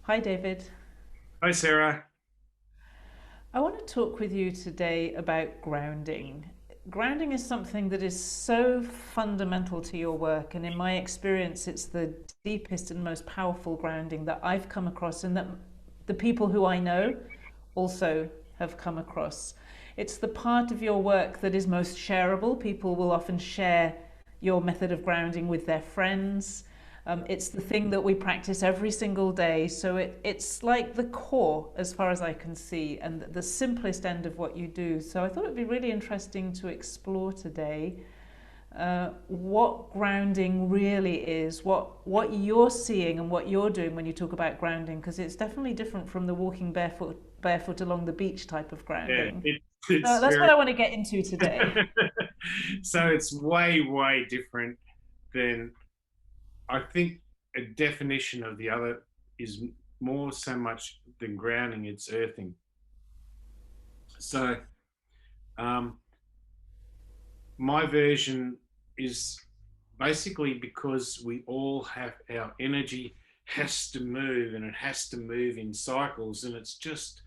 Hi, David. Hi, Sarah. I want to talk with you today about grounding. Grounding is something that is so fundamental to your work, and in my experience, it's the deepest and most powerful grounding that I've come across, and that the people who I know also have come across. It's the part of your work that is most shareable. People will often share your method of grounding with their friends. It's the thing that we practice every single day. So it's like the core, as far as I can see, and the simplest end of what you do. So I thought it'd be really interesting to explore today what grounding really is, what you're seeing and what you're doing when you talk about grounding, because it's definitely different from the walking barefoot along the beach type of Yeah, grounding. it's That's what very I want to get into today. so it's way different than I think a definition of the other is more so much than grounding, it's earthing. So um, my version is basically because we all have our energy has to move and it has to move in cycles, and it's just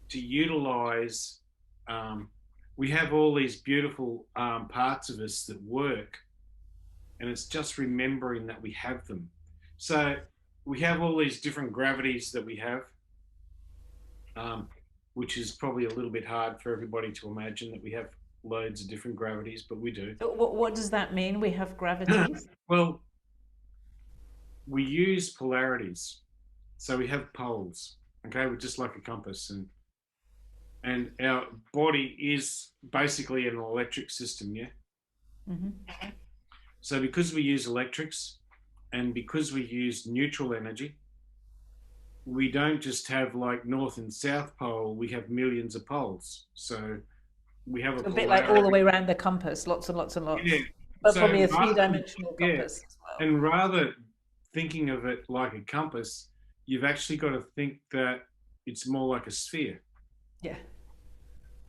to utilize. Um, we have all these beautiful parts of us that work, and it's just remembering that we have them. So we have all these different gravities that we have, um, which is probably a little bit hard for everybody to imagine that we have loads of different gravities, but we do. What does that mean? We have gravities? Well, we use polarities. So we have poles, okay? We're just like a compass, and our body is basically an electric system, yeah. Hmm. So because we use electrics and because we use neutral energy, we don't just have like north and south pole, we have millions of poles. So we have a So a bit like all the polarity. way around the compass, lots and lots and Yeah. lots. But So probably a rather, three-dimensional yeah, compass as well. and rather thinking of it like a compass, you've actually got to think that it's more like a sphere. Yeah.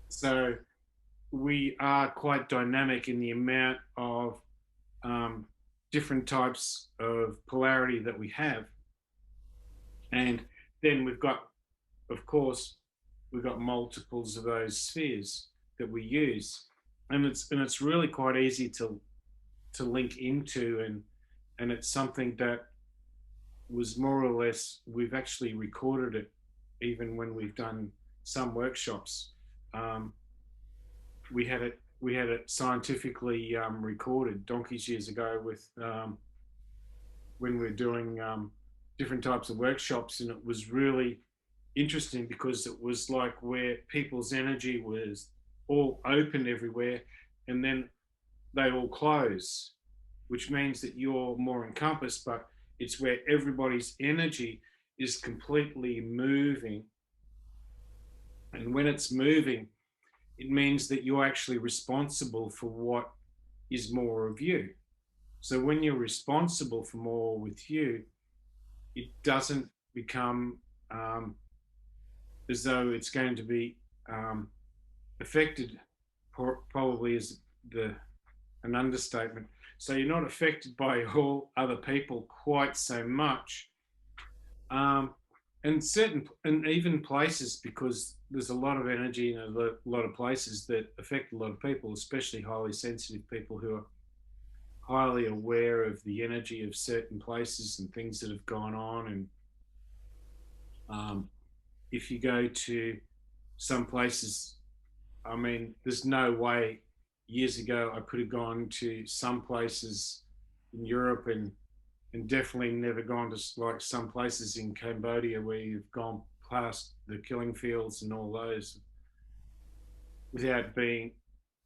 So we are quite dynamic in the amount of um, different types of polarity that we have. And then we've got, of course, we've got multiples of those spheres that we use. And it's really quite easy to link into, and it's something that was more or less, we've actually recorded it even when we've done some workshops. Um, we had it scientifically recorded donkeys years ago with when we were doing different types of workshops, and it was really interesting because it was like where people's energy was all open everywhere, and then they all close, which means that you're more encompassed, but it's where everybody's energy is completely moving. And when it's moving, it means that you're actually responsible for what is more of you. So when you're responsible for more with you, it doesn't become as though it's going to be um, affected. Probably is the an understatement. So you're not affected by all other people quite so much, um, and certain and even places, because there's a lot of energy in a lot of places that affect a lot of people, especially highly sensitive people who are highly aware of the energy of certain places and things that have gone on. And if you go to some places, I mean, there's no way years ago I could have gone to some places in Europe, and definitely never gone to like some places in Cambodia where you've gone past the killing fields and all those without being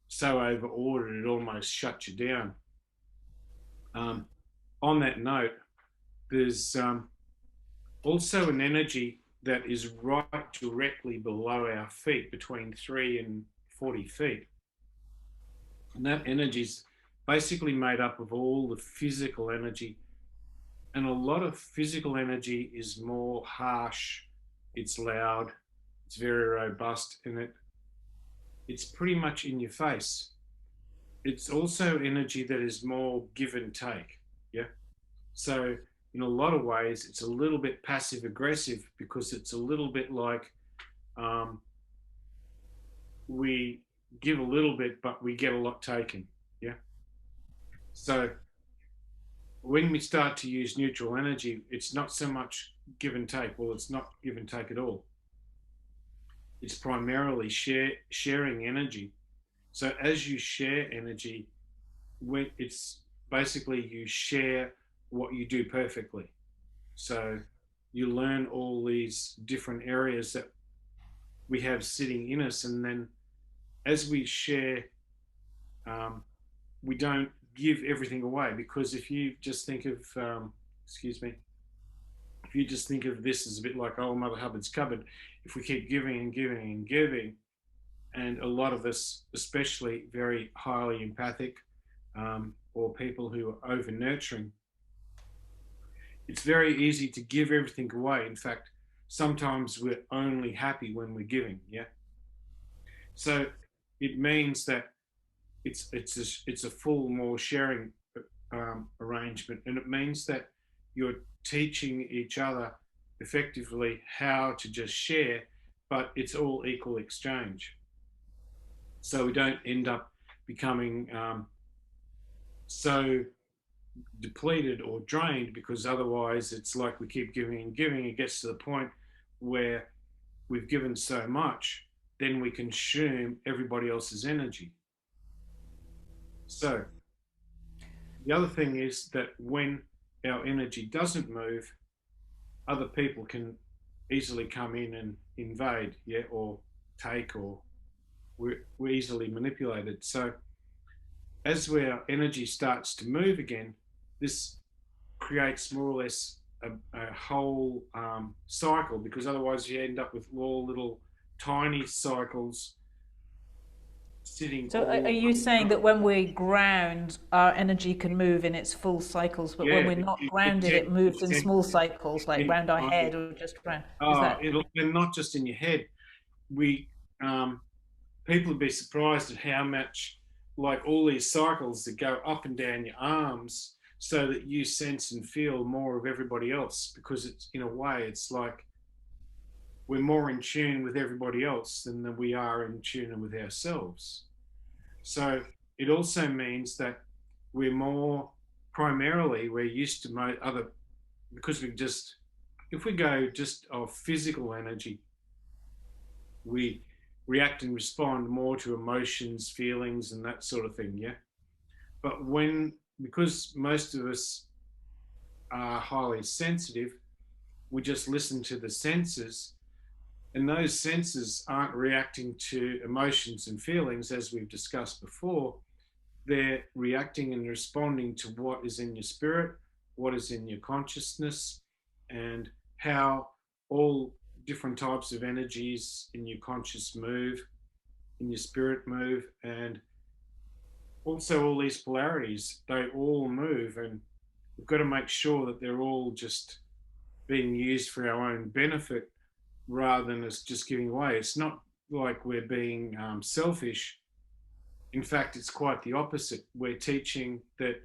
so over ordered it almost shuts you down. Um, on that note, there's also an energy that is right directly below our feet, between 3 and 40 feet. And that energy is basically made up of all the physical energy. And a lot of physical energy is more harsh, it's loud, it's very robust, and it's pretty much in your face. It's also energy that is more give and take. Yeah. So in a lot of ways, it's a little bit passive aggressive because it's a little bit like um, we give a little bit, but we get a lot taken. Yeah. So when we start to use neutral energy, it's not so much give and take. Well, it's not give and take at all. It's primarily sharing energy. So as you share energy, when it's basically you share what you do perfectly. So you learn all these different areas that we have sitting in us, and then as we share, um, we don't give everything away, because if you just think of, excuse me, if you just think of this as a bit like old Mother Hubbard's cupboard, if we keep giving and giving and giving, and a lot of us, especially very highly empathic, or people who are over nurturing, it's very easy to give everything away. In fact, sometimes we're only happy when we're giving. Yeah. So it means that it's a full more sharing arrangement, and it means that you're teaching each other effectively how to just share, but it's all equal exchange. So we don't end up becoming so depleted or drained, because otherwise it's like we keep giving and giving. It gets to the point where we've given so much, then we consume everybody else's energy. So the other thing is that when our energy doesn't move, other people can easily come in and invade, yeah, or take, or we're easily manipulated. So as our energy starts to move again, this creates more or less a whole cycle, because otherwise you end up with all little tiny cycles sitting So are all. you saying that when we ground, our energy can move in its full cycles, but when Yeah, we're not grounded, it moves in small cycles, like in round our kind of, head or just round? Is that? it'll, and not just in your head. We People would be surprised at how much, like all these cycles that go up and down your arms, so that you sense and feel more of everybody else, because it's, in a way, it's like we're more in tune with everybody else than we are in tune with ourselves. So it also means that we're more, primarily we're used to other, because we just, if we go just of physical energy, we react and respond more to emotions, feelings, and that sort of thing. Yeah. But because most of us are highly sensitive, we just listen to the senses, and those senses aren't reacting to emotions and feelings as we've discussed before. They're reacting and responding to what is in your spirit, what is in your consciousness, and how all different types of energies in your conscious move, in your spirit move, and also all these polarities, they all move, and we've got to make sure that they're all just being used for our own benefit rather than us just giving away. It's not like we're being selfish. In fact, it's quite the opposite. We're teaching that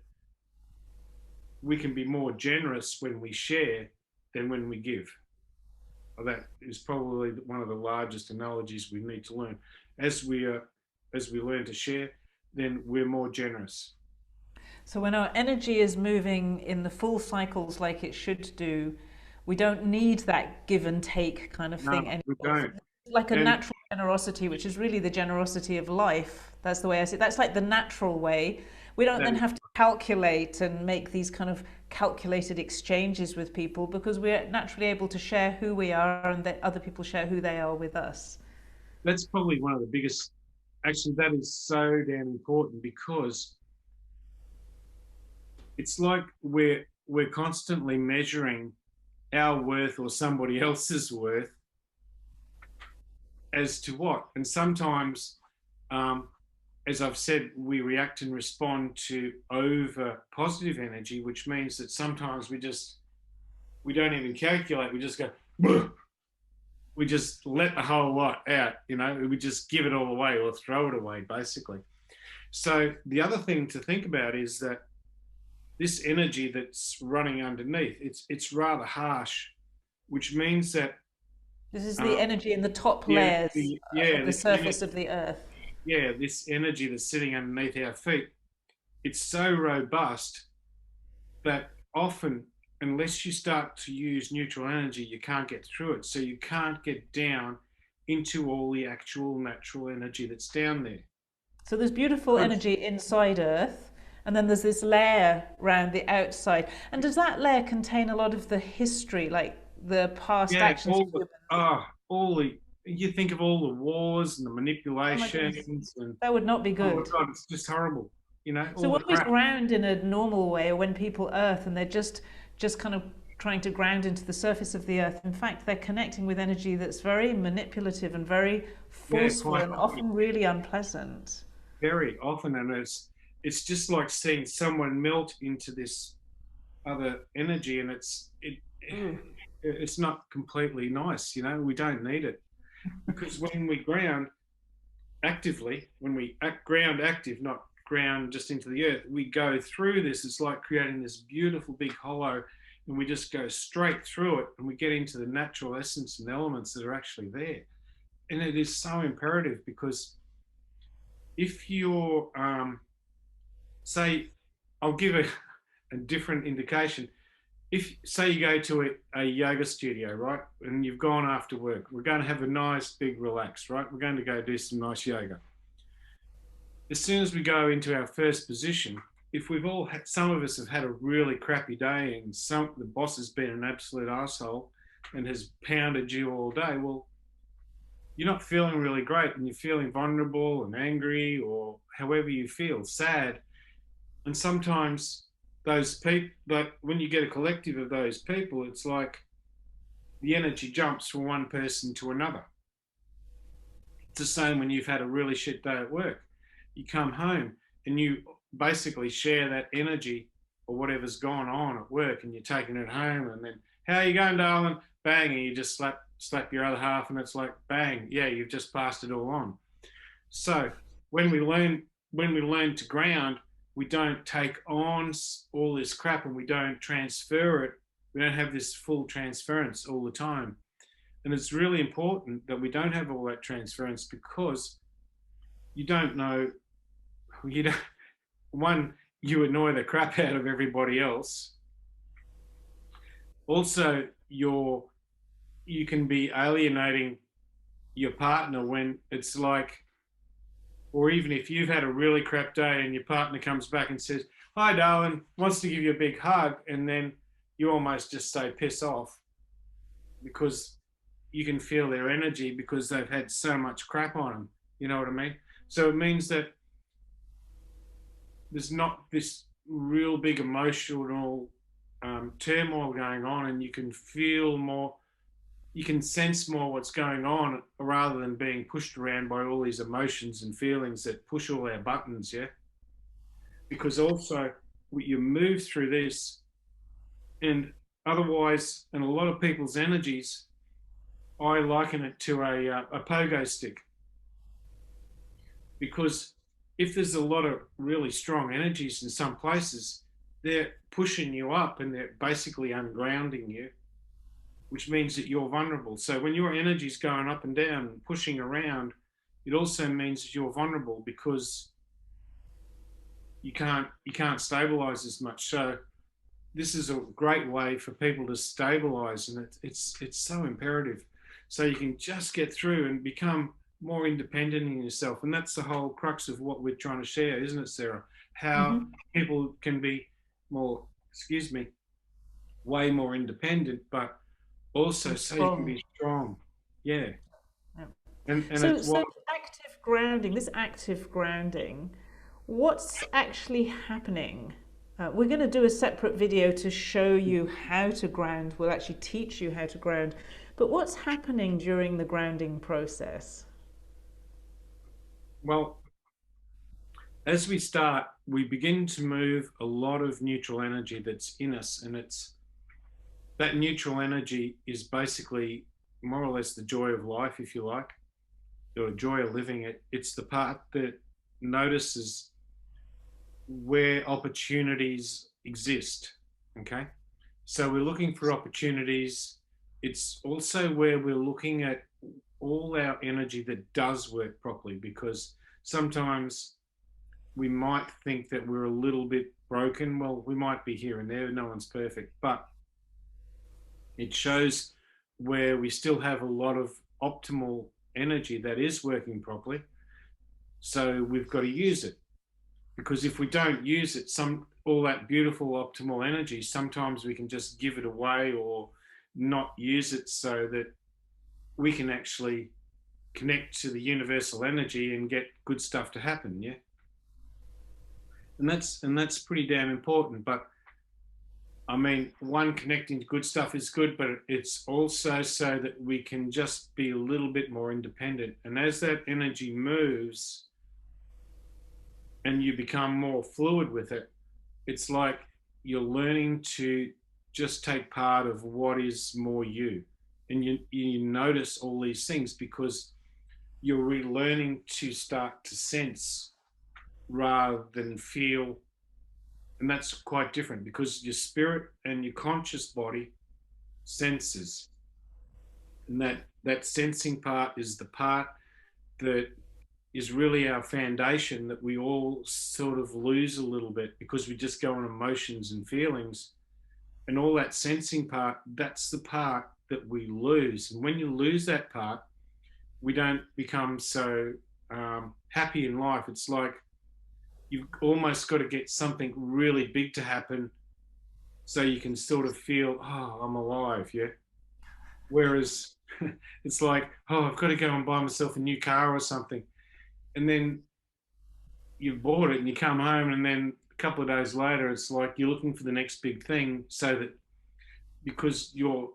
we can be more generous when we share than when we give. That is probably one of the largest analogies we need to learn. As we learn to share, then we're more generous. So when our energy is moving in the full cycles like it should do, we don't need that give and take kind of No, thing we anymore. So don't. it's like a And natural generosity, which is really the generosity of life. That's the way I see it. That's like the natural way. We don't that then is, have to calculate and make these kind of calculated exchanges with people, because we're naturally able to share who we are and that other people share who they are with us. that's probably one of the biggest. Actually, that is so damn important, because it's like we're constantly measuring our worth or somebody else's worth as to what, and sometimes, um, as I've said, we react and respond to over positive energy, which means that sometimes we don't even calculate. We just go, we just let the whole lot out. We just give it all away or throw it away, basically. So the other thing to think about is that this energy that's running underneath, it's rather harsh, which means that This is the um, energy in the top yeah, layers yeah, of the surface of the earth. this energy that's sitting underneath our feet, it's so robust that often, unless you start to use neutral energy, you can't get through it. So you can't get down into all the actual natural energy that's down there. So there's beautiful Because, energy inside Earth, and then there's this layer around the outside. And does that layer contain a lot of the history, like the past yeah, actions of humans? all the, you think of all the wars and the Oh my goodness, manipulations and, that would not be oh my good. God, it's just horrible. So All the when we crap. ground in a normal way, or when people earth and they're just kind of trying to ground into the surface of the earth, in fact, they're connecting with energy that's very manipulative and very Yeah, forceful quite and often, often really unpleasant. very often. And it's just like seeing someone melt into this other energy, and Ooh. it's not completely nice. We don't need it, because when we ground actively, when we ground active, not ground just into the earth, we go through this. It's like creating this beautiful big hollow, and we just go straight through it, and we get into the natural essence and elements that are actually there. And it is so imperative, because if you're say, I'll give a different indication. If say you go to a yoga studio, right, and you've gone after work, we're going to have a nice big relax, right? We're going to go do some nice yoga. As soon as we go into our first position, if we've all had, some of us have had a really crappy day, and the boss has been an absolute asshole and has pounded you all day, well, you're not feeling really great, and you're feeling vulnerable and angry, or however you feel, sad. And sometimes those people, like when you get a collective of those people, it's like the energy jumps from one person to another. It's the same when you've had a really shit day at work. You come home and you basically share that energy or whatever's gone on at work, and you're taking it home, and then, how are you going, darling? Bang, and you just slap your other half, and it's like, bang, yeah, you've just passed it all on. So when we learn when we learn to ground, we don't take on all this crap, and we don't transfer it. We don't have this full transference all the time. And it's really important that we don't have all that transference, because you don't know, you don't, one, you annoy the crap out of everybody else. Also, you can be alienating your partner when it's like, or even if you've had a really crap day and your partner comes back and says, "Hi, darling," wants to give you a big hug, and then you almost just say, "Piss off," because you can feel their energy, because they've had so much crap on them. You know what I mean? So it means that there's not this real big emotional turmoil going on, and you can feel more, you can sense more what's going on, rather than being pushed around by all these emotions and feelings that push all our buttons. Yeah. Because also you move through this, and otherwise, and a lot of people's energies, I liken it to a pogo stick, because if there's a lot of really strong energies in some places, they're pushing you up, and they're basically ungrounding you, which means that you're vulnerable. So when your energy is going up and down and pushing around, it also means that you're vulnerable, because you can't stabilize as much. So this is a great way for people to stabilize, and it's so imperative, so you can just get through and become more independent in yourself. And that's the whole crux of what we're trying to share, isn't it, Sarah? How Hmm. people can be more, excuse me, way more independent, but also And so you can strong. be strong. Yeah. Yeah. And So, it's so what, this active grounding, what's actually happening? We're going to do a separate video to show you how to ground. We'll actually teach you how to ground. But what's happening during the grounding process? well, as we start, we begin to move a lot of neutral energy that's in us, and it's that neutral energy is basically more or less the joy of life, if you like, or joy of living. It's the part that notices where opportunities exist. Okay. So we're looking for opportunities. It's also where we're looking at all our energy that does work properly, because sometimes we might think that we're a little bit broken. Well, we might be here and there. No one's perfect, but it shows where we still have a lot of optimal energy that is working properly. So we've got to use it, because if we don't use it, some all that beautiful optimal energy, sometimes we can just give it away or not use it, so that we can actually connect to the universal energy and get good stuff to happen. Yeah. And that's pretty damn important. But I mean, one, connecting to good stuff is good, but it's also so that we can just be a little bit more independent. And as that energy moves and you become more fluid with it, it's like you're learning to just take part of what is more you. And you notice all these things because you're relearning to start to sense rather than feel. And that's quite different, because your spirit and your conscious body senses. And that sensing part is the part that is really our foundation, that we all sort of lose a little bit because we just go on emotions and feelings. And all that sensing part, that's the part that we lose. And when you lose that part, we don't become so happy in life. It's like you've almost got to get something really big to happen so you can sort of feel, oh, I'm alive. Yeah. Whereas it's like, oh, I've got to go and buy myself a new car or something. And then you've bought it and you come home, and then a couple of days later, it's like you're looking for the next big thing, so that because you're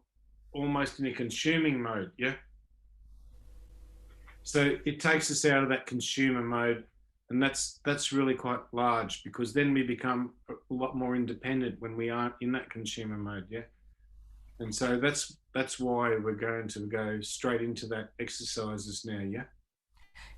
almost in a consuming mode. Yeah. So it takes us out of that consumer mode, and that's really quite large, because then we become a lot more independent when we aren't in that consumer mode. Yeah. And so that's why we're going to go straight into that exercises now. Yeah.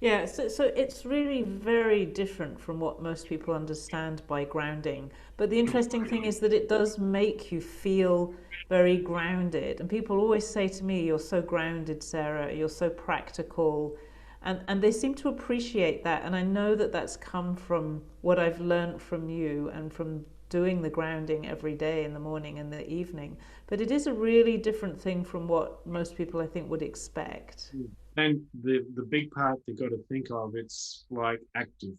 Yeah, so it's really very different from what most people understand by grounding. But the interesting thing is that it does make you feel very grounded. And people always say to me, "You're so grounded, Sarah. You're so practical." And they seem to appreciate that. And I know that that's come from what I've learned from you and from doing the grounding every day in the morning and the evening. But it is a really different thing from what most people, I think, would expect. And the big part they got to think of, it's like active.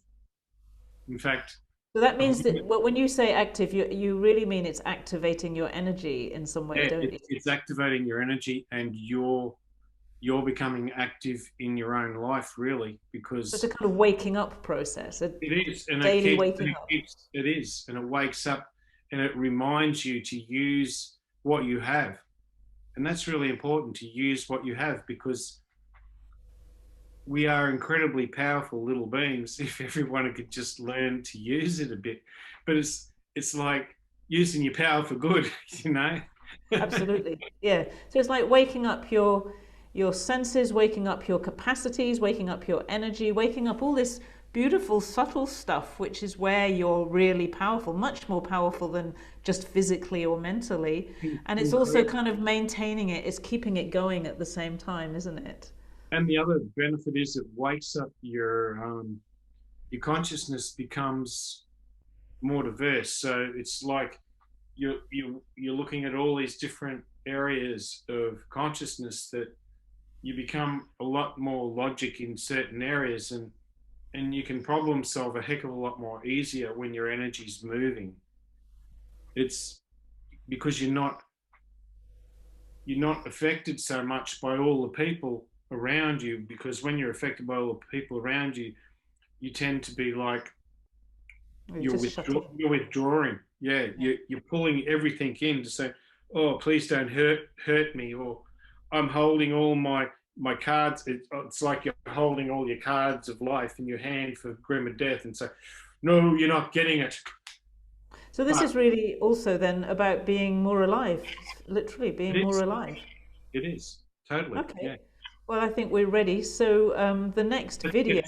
In fact, So that yeah, means that when you say active, you really mean it's activating your energy in some way, don't you? it's activating your energy, and you're becoming active in your own life, really, So it's a because kind of waking up process, a it is, and daily waking up. it is, and it wakes up, and it reminds you to use what you have, and that's really important, to use what you have, because we are incredibly powerful little beings if everyone could just learn to use it a bit. But it's like using your power for good, you know. Absolutely. Yeah. So it's like waking up your senses, waking up your capacities, waking up your energy, waking up all this beautiful subtle stuff, which is where you're really powerful, much more powerful than just physically or mentally. And it's also Incredible. kind of maintaining it, it's keeping it going at the same time, isn't it? And the other benefit is it wakes up your consciousness becomes more diverse. So it's like you're looking at all these different areas of consciousness, that you become a lot more logic in certain areas, and you can problem solve a heck of a lot more easier when your energy's moving. It's because you're not affected so much by all the people around you, because when you're affected by all the people around you, you tend to be like You just shut it. you're withdrawing. Yeah, you're pulling everything in to say, oh, please don't hurt me, or I'm holding all my cards. It's like you're holding all your cards of life in your hand for grim of death, and say, no, you're not getting it. So this But is really also then about being more alive, literally it being more is, alive. it is totally, Okay. yeah. Well, I think we're ready. So the next Let's get, video,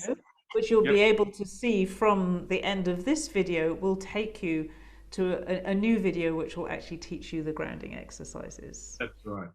which you'll yep. be able to see from the end of this video, will take you to a new video which will actually teach you the grounding exercises. That's right.